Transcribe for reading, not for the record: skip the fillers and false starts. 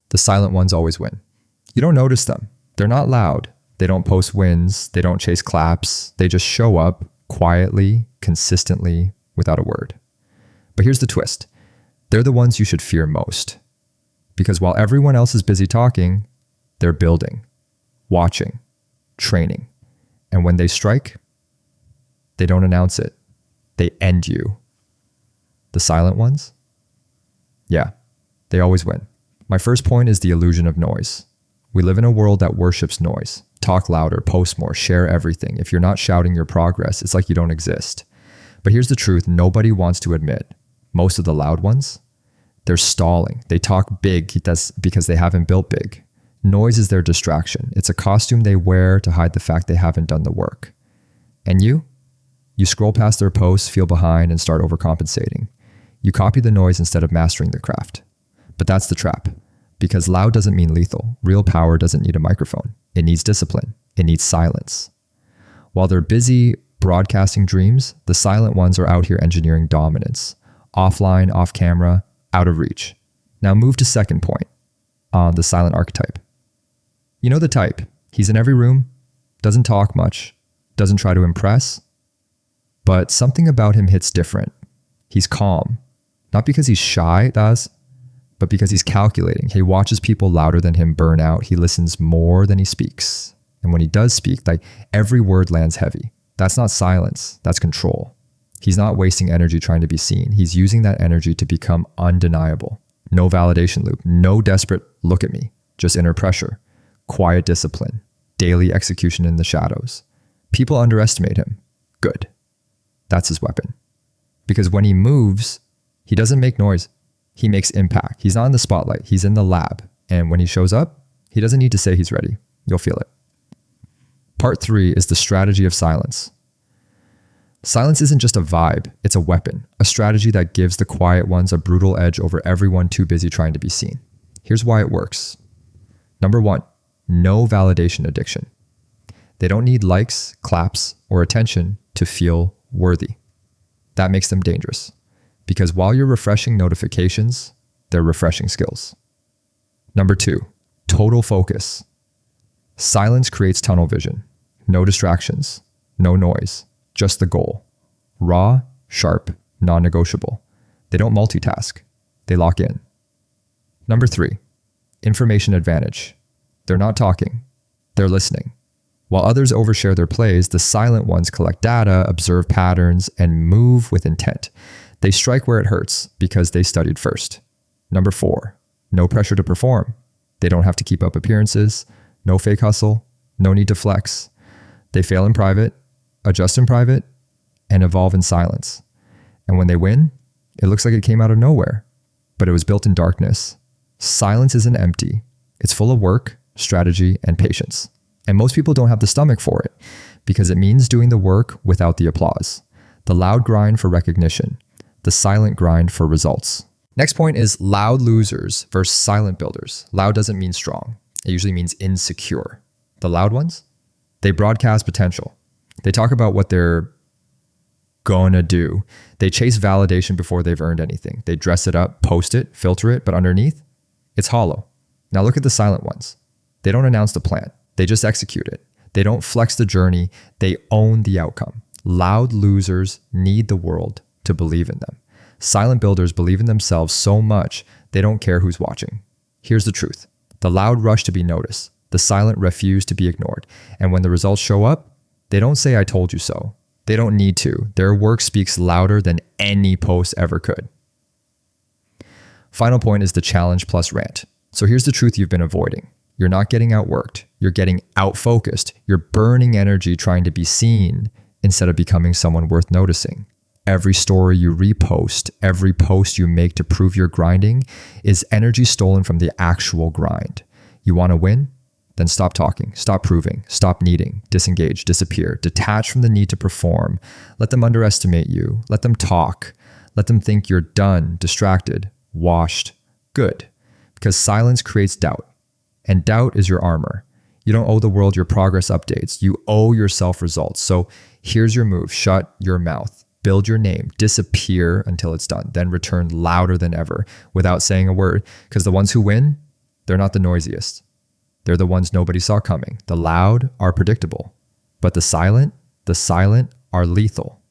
The silent ones always win. You don't notice them. They're not loud. They don't post wins. They don't chase claps. They just show up quietly, consistently, without a word. But here's the twist. They're the ones you should fear most. Because while everyone else is busy talking, they're building, watching, training. And when they strike, they don't announce it. They end you. The silent ones? Yeah, they always win. My first point is the illusion of noise. We live in a world that worships noise. Talk louder, post more, share everything. If you're not shouting your progress, it's like you don't exist. But here's the truth nobody wants to admit. Most of the loud ones, they're stalling. They talk big because they haven't built big. Noise is their distraction. It's a costume they wear to hide the fact they haven't done the work. And you scroll past their posts, feel behind, and start overcompensating. You copy the noise instead of mastering the craft. But that's the trap. Because loud doesn't mean lethal. Real power doesn't need a microphone. It needs discipline. It needs silence. While they're busy broadcasting dreams, the silent ones are out here engineering dominance. Offline, off camera, out of reach. Now move to second point on the silent archetype. You know the type. He's in every room, doesn't talk much, doesn't try to impress, but something about him hits different. He's calm. Not because he's shy, but because he's calculating. He watches people louder than him burn out. He listens more than he speaks. And when he does speak, every word lands heavy. That's not silence, that's control. He's not wasting energy trying to be seen. He's using that energy to become undeniable. No validation loop, no desperate look at me, just inner pressure, quiet discipline, daily execution in the shadows. People underestimate him. Good. That's his weapon. Because when he moves, he doesn't make noise. He makes impact. He's not in the spotlight. He's in the lab. And when he shows up, he doesn't need to say he's ready. You'll feel it. Part 3 is the strategy of silence. Silence isn't just a vibe, it's a weapon, a strategy that gives the quiet ones a brutal edge over everyone too busy trying to be seen. Here's why it works. Number 1, no validation addiction. They don't need likes, claps, or attention to feel worthy. That makes them dangerous. Because while you're refreshing notifications, they're refreshing skills. Number 2, total focus. Silence creates tunnel vision. No distractions, no noise, just the goal. Raw, sharp, non-negotiable. They don't multitask. They lock in. Number 3, information advantage. They're not talking. They're listening. While others overshare their plays, the silent ones collect data, observe patterns, and move with intent. They strike where it hurts because they studied first. Number 4, no pressure to perform. They don't have to keep up appearances, no fake hustle, no need to flex. They fail in private, adjust in private, and evolve in silence. And when they win, it looks like it came out of nowhere, but it was built in darkness. Silence isn't empty. It's full of work, strategy, and patience. And most people don't have the stomach for it because it means doing the work without the applause. The loud grind for recognition, the silent grind for results. Next point is loud losers versus silent builders. Loud doesn't mean strong. It usually means insecure. The loud ones, they broadcast potential. They talk about what they're gonna do. They chase validation before they've earned anything. They dress it up, post it, filter it, but underneath, it's hollow. Now look at the silent ones. They don't announce the plan. They just execute it. They don't flex the journey. They own the outcome. Loud losers need the world to believe in them. Silent builders believe in themselves so much they don't care who's watching. Here's the truth. The loud rush to be noticed. The silent refuse to be ignored. And when the results show up, they don't say, "I told you so." They don't need to. Their work speaks louder than any post ever could. Final point is the challenge plus rant. So here's the truth you've been avoiding. You're not getting outworked. You're getting outfocused. You're burning energy trying to be seen instead of becoming someone worth noticing. Every story you repost, every post you make to prove you're grinding is energy stolen from the actual grind. You want to win? Then stop talking, stop proving, stop needing, disengage, disappear, detach from the need to perform. Let them underestimate you. Let them talk. Let them think you're done, distracted, washed, good. Because silence creates doubt. And doubt is your armor. You don't owe the world your progress updates. You owe yourself results. So here's your move. Shut your mouth. Build your name. Disappear until it's done. Then return louder than ever without saying a word. Because the ones who win, They're not the noisiest. They're the ones nobody saw coming. The loud are predictable, but the silent are lethal.